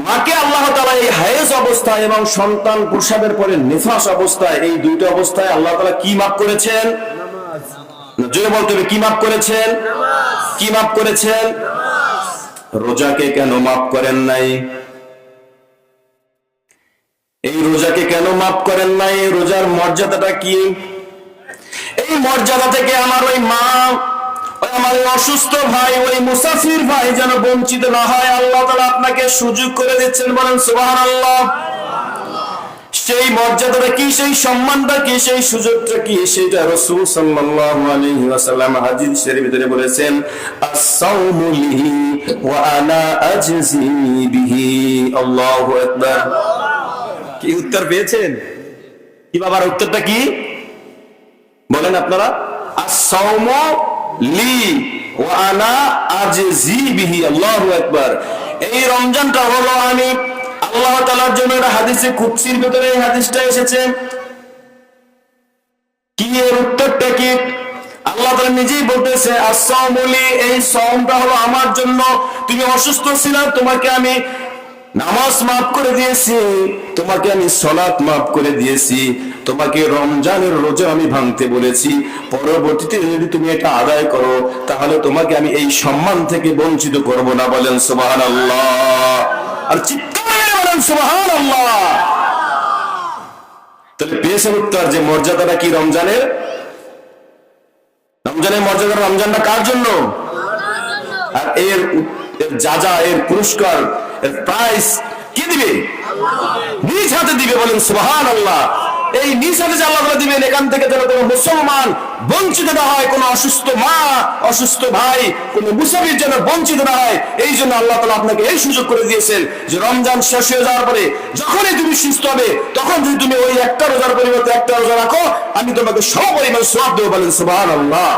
মাকে আল্লাহ তাআলা এই হায়েজ অবস্থায় এবং সন্তান প্রসবের পরে নিফাস অবস্থায়, এই দুইটা অবস্থায় আল্লাহ তাআলা কি মাফ করেছেন? জোরে বলতে হবে, কি মাফ করেছেন? কি মাফ করেছেন? রোজাকে কেন মাফ করেন নাই? এই রোজাকে কেন মাফ করেন নাই? রোজার মর্যাদাটা কি? এই মর্যাদা থেকে আমার ওই মা, ওই আমার অসুস্থ ভাই, ওই মুসাফির ভাই যেন বঞ্চিত না হয়, আল্লাহ তাআলা আপনাকে সুযোগ করে দিচ্ছেন। বলেন সুবহানাল্লাহ। সেই মর্যাদাটা কি, সেই সম্মানটা কি, সেই সুযোগটা কি, সেটা রাসূল সাল্লাল্লাহু আলাইহি ওয়াসাল্লাম হাদিস শরীফের ভিতরে বলেছেন, আস-সাওমু লিহি ওয়া আনা আজজি বিহি। আল্লাহু আকবার। কি উত্তর পেয়েছেন? কি বাবার উত্তরটা কি বলেন আপনারা? আস-সাওমু লি ওয়া আনা আজজি বিহি। আল্লাহু আকবার। এই রমজানটা হলো আমি আল্লাহ তাআলার জন্য। এটা হাদিসে কুদসির ভিতরে এই হাদিসটা এসেছে। কি এর উত্তরটা কি? আল্লাহ তাআলা নিজেই বলতেছে, আস-সাওমু লি, এই সাওমটা হলো আমার জন্য। তুমি অসুস্থ ছিলে, তোমাকে আমি নামাজ মাফ করে দিয়েছি, তোমাকে আমি সালাত মাফ করে দিয়েছি, তোমাকে রমজানের রোজা আমি ভাঙতে বলেছি। পরবর্তীতে যদি তুমি এটা আদায় করো, তাহলে তোমাকে আমি এই সম্মান থেকে বঞ্চিত করব না। বলেন সুবহানাল্লাহ। আর চিৎকার বলেন সুবহানাল্লাহ। তাহলে পেয়েছেন উত্তর যে মর্যাদাটা কি রমজানের? রমজানের মর্যাদা, রমজানটা কার জন্য? আর এর যাজা, এর পুরস্কার, এর প্রাইস কি দিবে? নিজ হাতে দিবে। বলেন সুবহানাল্লাহ। এই নিজ হাতে যে আল্লাহ তাআলা দিবেন, এখান থেকে যেন কোনো মুসলমান বঞ্চিত না হয়, কোনো অসুস্থ মা, অসুস্থ ভাই, কোনো মুসাফির যেন বঞ্চিত না হয়। এই জন্য আল্লাহ তাআলা আপনাকে এই সুযোগ করে দিয়েছেন যে রমজান শেষ হয়ে যাওয়ার পরে যখনই তুমি সুস্থ হবে, তখন যদি তুমি ওই একটা রোজার পরিবর্তে একটা রোজা রাখো, আমি তোমাকে সমপরিমাণ সওয়াব দেব। বলেন সুবহানাল্লাহ।